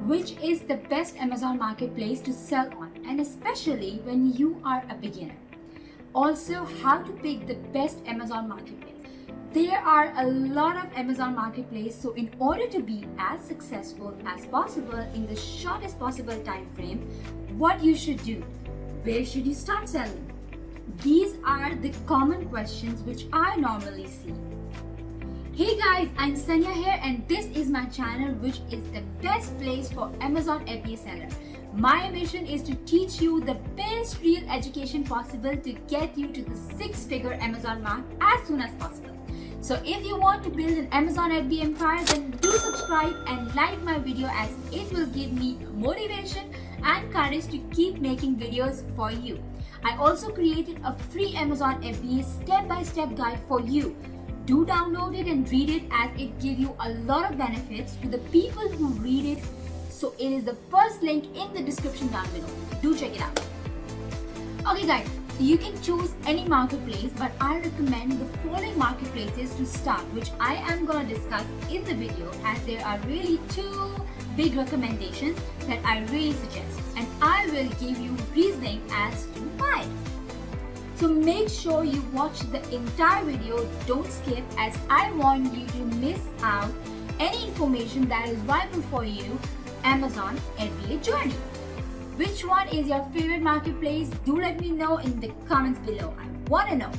which is the best Amazon marketplace to sell on, and especially when you are a beginner. Also, how to pick the best Amazon marketplace. There are a lot of Amazon marketplace, so in order to be as successful as possible in the shortest possible time frame, what you should do? Where should you start selling? These are the common questions which I normally see. Hey guys, I'm Sania here and this is my channel, which is the best place for Amazon FBA seller. My mission is to teach you the best real education possible to get you to the six-figure Amazon mark as soon as possible. So if you want to build an Amazon FBA empire, then do subscribe and like my video, as it will give me motivation and courage to keep making videos for you. I also created a free Amazon FBA step-by-step guide for you. Do download it and read it, as it gives you a lot of benefits to the people who read it. So it is the first link in the description down below. Do check it out. Okay guys, so you can choose any marketplace, but I recommend the following marketplaces to start, which I am going to discuss in the video, as there are really two big recommendations that I really suggest, and I will give you reasoning as to why. So make sure you watch the entire video, don't skip, as I want you to miss out any information that is vital for you Amazon FBA journey. Which one is your favorite marketplace? Do let me know in the comments below. I want to know.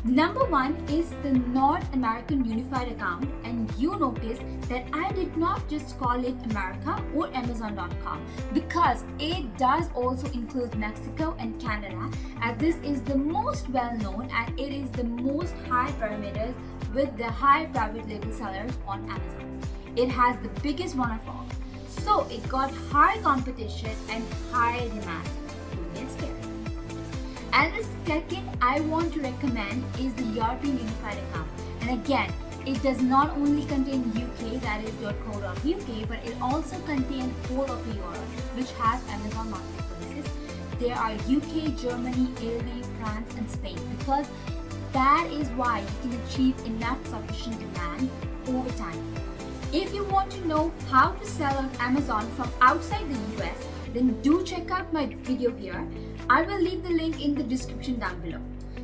Number one is the North American Unified Account, and you notice that I did not just call it America or Amazon.com, because it does also include Mexico and Canada, as this is the most well known and it is the most high parameters with the high private label sellers on Amazon. It has the biggest one of all. So it got high competition and high demand. Don't get scared. And the second I want to recommend is the European Unified Account. And again, it does not only contain UK, that is .co.uk, but it also contains whole of Europe, which has Amazon marketplaces. There are UK, Germany, Italy, France, and Spain, because that is why you can achieve enough sufficient demand over time. If you want to know how to sell on Amazon from outside the US, then do check out my video here. I will leave the link in the description down below.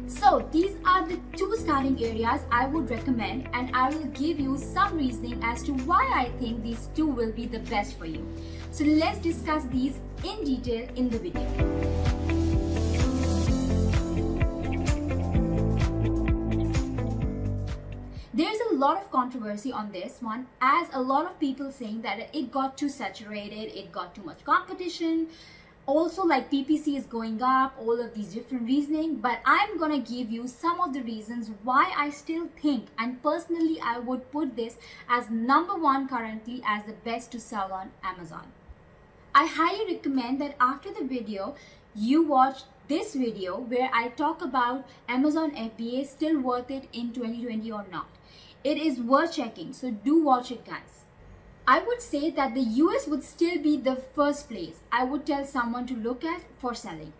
So these are the two starting areas I would recommend, and I will give you some reasoning as to why I think these two will be the best for you. So let's discuss these in detail in the video. There's a lot of controversy on this one, as a lot of people saying that it got too saturated, it got too much competition, also like PPC is going up, all of these different reasoning. But I'm gonna give you some of the reasons why I still think, and personally I would put this as number one currently as the best to sell on Amazon. I highly recommend that after the video you watch this video where I talk about Amazon FBA still worth it in 2020 or not. It is worth checking, so do watch it guys. I would say that the US would still be the first place I would tell someone to look at for selling.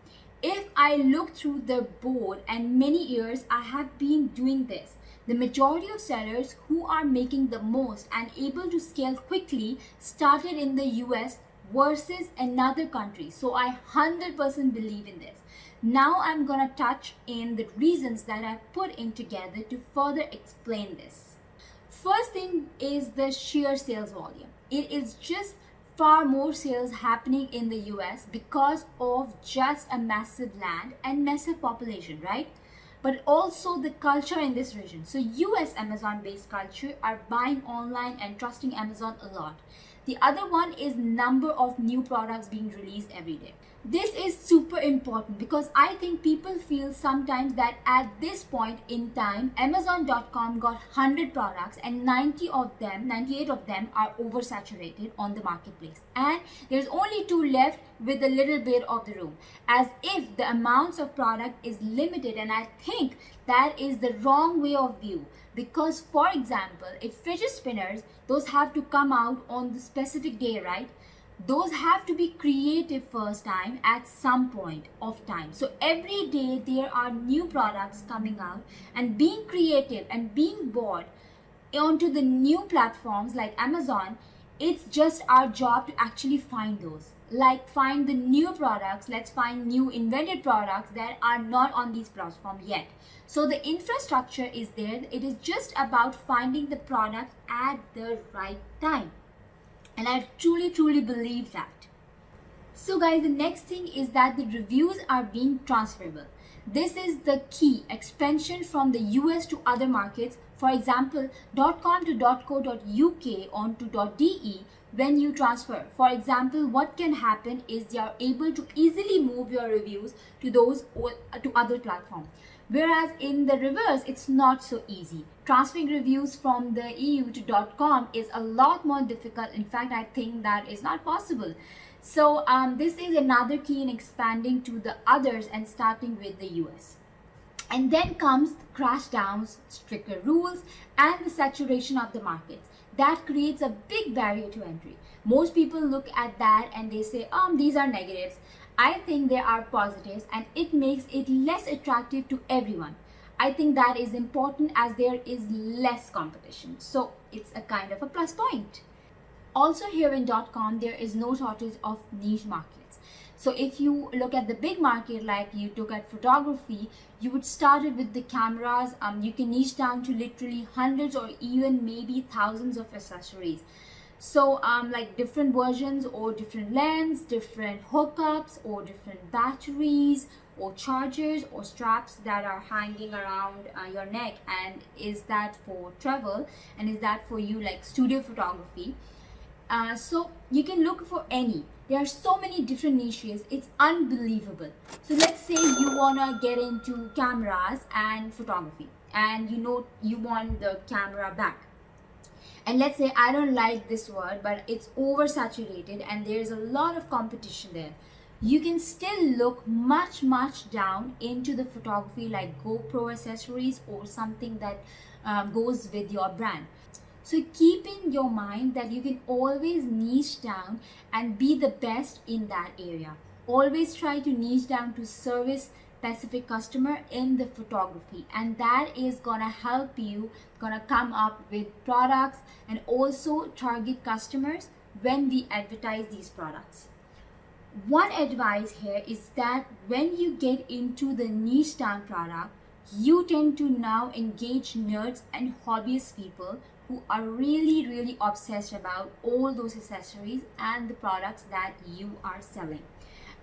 If I look through the board, and many years I have been doing this, the majority of sellers who are making the most and able to scale quickly started in the US versus another country. So I 100% believe in this. Now I'm gonna touch in the reasons that I've put in together to further explain this. First thing is the sheer sales volume. It is just far more sales happening in the US because of just a massive land and massive population, right? But also the culture in this region. So US Amazon based culture are buying online and trusting Amazon a lot. The other one is number of new products being released every day. This is super important, because I think people feel sometimes that at this point in time, Amazon.com got 100 products and 98 of them are oversaturated on the marketplace. And there's only 2 left with a little bit of the room, as if the amounts of product is limited. And I think that is the wrong way of view, because for example, if fidget spinners, those have to come out on the specific day, right? Those have to be created first time at some point of time. So every day there are new products coming out and being creative and being bought onto the new platforms like Amazon. It's just our job to actually find those. Like find the new products, let's find new invented products that are not on these platforms yet. So the infrastructure is there. It is just about finding the product at the right time. And I truly believe that. So guys, the next thing is that the reviews are being transferable. This is the key expansion from the US to other markets. For example, .com to .co.uk onto .de when you transfer. For example, what can happen is they are able to easily move your reviews to those or to other platforms. Whereas in the reverse, it's not so easy. Transferring reviews from the EU to .com is a lot more difficult. In fact, I think that is not possible. So this is another key in expanding to the others and starting with the US. And then comes crash downs, stricter rules, and the saturation of the markets. That creates a big barrier to entry. Most people look at that and they say, these are negatives. I think there are positives, and it makes it less attractive to everyone. I think that is important as there is less competition. So it's a kind of a plus point. Also here in .com, there is no shortage of niche markets. So if you look at the big market, like you look at photography, you would start it with the cameras. You can niche down to literally hundreds or even maybe thousands of accessories. So like different versions or different lens, different hookups or different batteries or chargers or straps that are hanging around your neck. And is that for travel, and is that for you like studio photography? So you can look for any. There are so many different niches. It's unbelievable. So let's say you wanna get into cameras and photography, and you want the camera back. And let's say I don't like this word, but it's oversaturated and there's a lot of competition there. You can still look much down into the photography like GoPro accessories or something that goes with your brand. So keep in your mind that you can always niche down and be the best in that area. Always try to niche down to service specific customer in the photography, and that is gonna help you gonna come up with products and also target customers when we advertise these products. One advice here is that when you get into the niche down product, you tend to now engage nerds and hobbyist people who are really obsessed about all those accessories and the products that you are selling.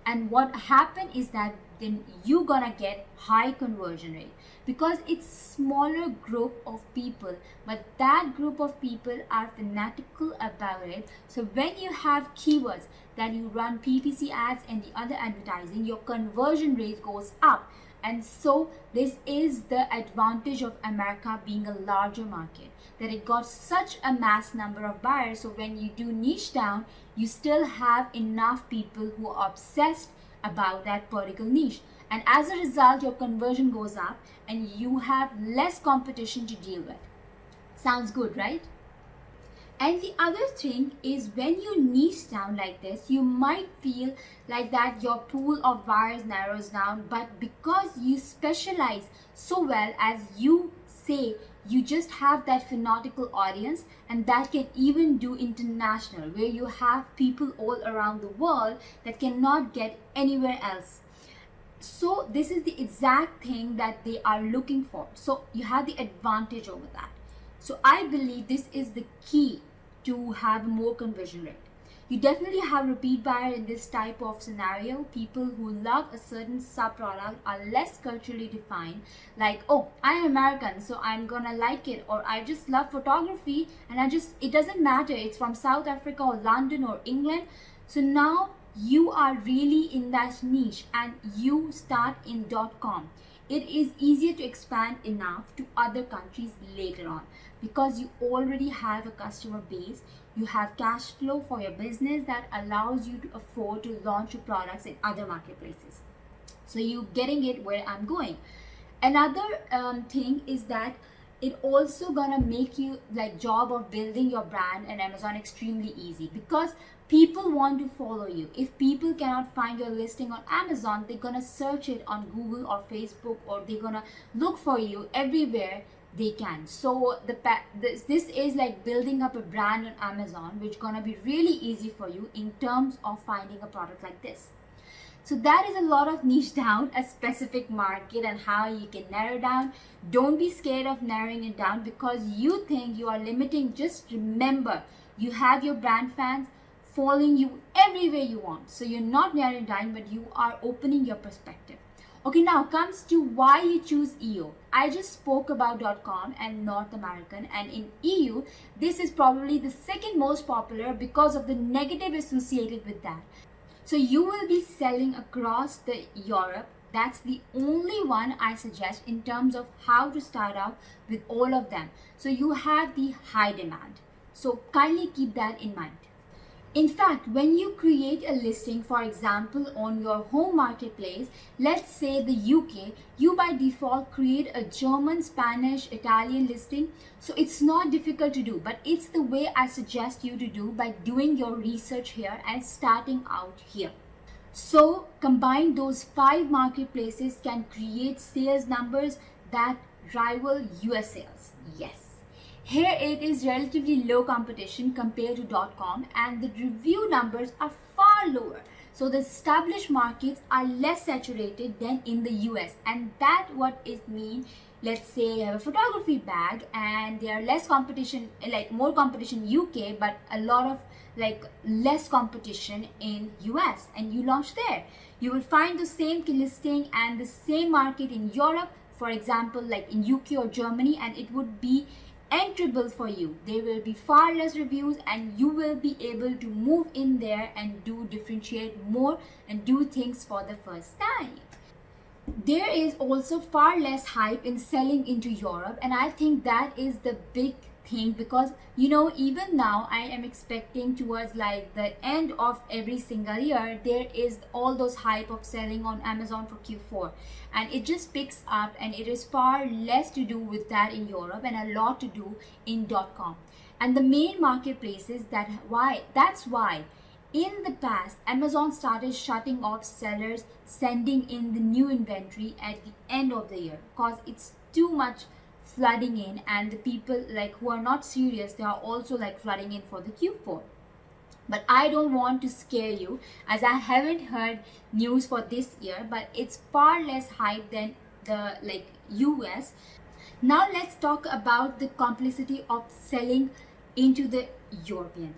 And what happen is that then you're gonna get high conversion rate because it's smaller group of people, but that group of people are fanatical about it. So when you have keywords that you run PPC ads and the other advertising, your conversion rate goes up. And so this is the advantage of America being a larger market, that it got such a mass number of buyers. So when you do niche down, you still have enough people who are obsessed about that particular niche. And as a result, your conversion goes up and you have less competition to deal with. Sounds good, right? And the other thing is when you niche down like this, you might feel like that your pool of buyers narrows down, but because you specialize so well, as you say, you just have that fanatical audience, and that can even do international, where you have people all around the world that cannot get anywhere else. So this is the exact thing that they are looking for. So you have the advantage over that. So I believe this is the key to have more conversion rate. You definitely have repeat buyer in this type of scenario. People who love a certain sub product are less culturally defined, like, oh, I'm American, so I'm gonna like it, or I just love photography and it doesn't matter, it's from South Africa or London or England. So now you are really in that niche and you start in .com. It is easier to expand enough to other countries later on because you already have a customer base. You have cash flow for your business that allows you to afford to launch your products in other marketplaces. So you're getting it where I'm going. Another thing is that it also gonna make you like job of building your brand and Amazon extremely easy because people want to follow you. If people cannot find your listing on Amazon, they're gonna search it on Google or Facebook, or they're gonna look for you everywhere they can. So this is like building up a brand on Amazon, which gonna be really easy for you in terms of finding a product like this. So that is a lot of niche down a specific market and how you can narrow down. Don't be scared of narrowing it down because you think you are limiting. Just remember, you have your brand fans following you everywhere you want. So you're not narrowing down, but you are opening your perspective. Okay, now comes to why you choose EU. I just spoke about .com and North American, and in EU, this is probably the second most popular because of the negative associated with that. So you will be selling across the Europe. That's the only one I suggest in terms of how to start out with all of them. So you have the high demand. So kindly keep that in mind. In fact, when you create a listing, for example, on your home marketplace, let's say the UK, you by default create a German, Spanish, Italian listing. So it's not difficult to do, but it's the way I suggest you to do by doing your research here and starting out here. So combine those 5 marketplaces can create sales numbers that rival US sales. Yes. Here it is relatively low competition compared to .com, and the review numbers are far lower. So the established markets are less saturated than in the US, and that what it means. Let's say you have a photography bag and there are less competition, like more competition UK, but a lot of like less competition in US, and you launch there. You will find the same listing and the same market in Europe, for example, like in UK or Germany, and it would be enterable for you. There will be far less reviews and you will be able to move in there and differentiate more and do things for the first time. There is also far less hype in selling into Europe, and I think that is the big thing because even now I am expecting towards like the end of every single year there is all those hype of selling on Amazon for Q4, and it just picks up, and it is far less to do with that in Europe and a lot to do in .com and the main marketplaces. That's why in the past Amazon started shutting off sellers sending in the new inventory at the end of the year because it's too much flooding in, and the people like who are not serious, they are also like flooding in for the Q4. But I don't want to scare you as I haven't heard news for this year, but it's far less hype than the like US. Now let's talk about the complexity of selling into the European.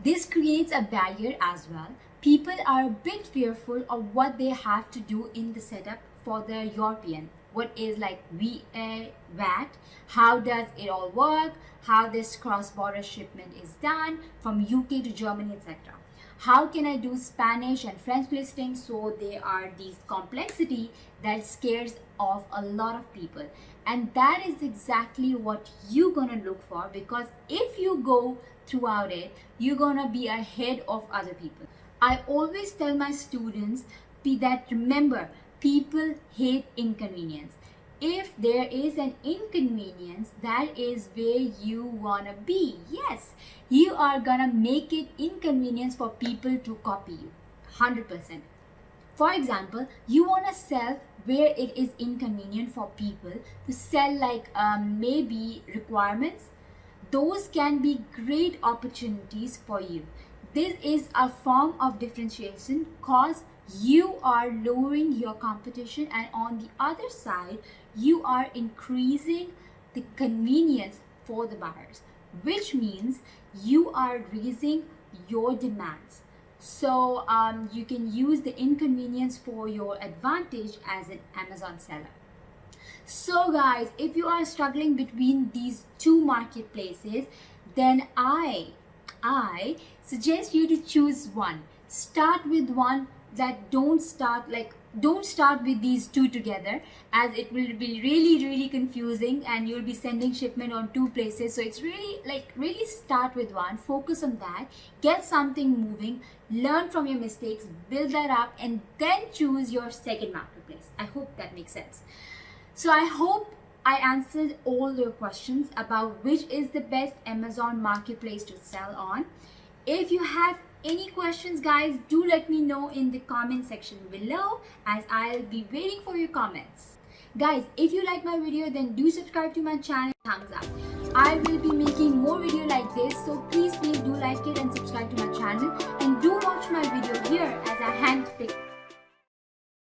This creates a barrier as well. People are a bit fearful of what they have to do in the setup for the European. What is like VAT, how does it all work, how this cross-border shipment is done from UK to Germany, etc. How can I do Spanish and French listings? So there are these complexity that scares off a lot of people, and that is exactly what you're gonna look for, because if you go throughout it, you're gonna be ahead of other people. I always tell my students that remember, people hate inconvenience. If there is an inconvenience, that is where you wanna be. Yes, you are gonna make it inconvenience for people to copy you, 100%. For example, you wanna sell where it is inconvenient for people to sell, like maybe requirements. Those can be great opportunities for you. This is a form of differentiation because you are lowering your competition, and on the other side you are increasing the convenience for the buyers, which means you are raising your demands. So you can use the inconvenience for your advantage as an Amazon seller. So guys, if you are struggling between these two marketplaces, then I suggest you to choose one. Start with one that don't start with these two together, as it will be really confusing and you'll be sending shipment on 2 places. So it's really start with one, focus on that, get something moving, learn from your mistakes, build that up, and then choose your second marketplace. I hope that makes sense. So I hope I answered all your questions about which is the best Amazon marketplace to sell on. If you have any questions, guys, do let me know in the comment section below, as I'll be waiting for your comments. Guys, if you like my video, then do subscribe to my channel. Thumbs up. I will be making more video like this, so please do like it and subscribe to my channel, and do watch my video here as I handpick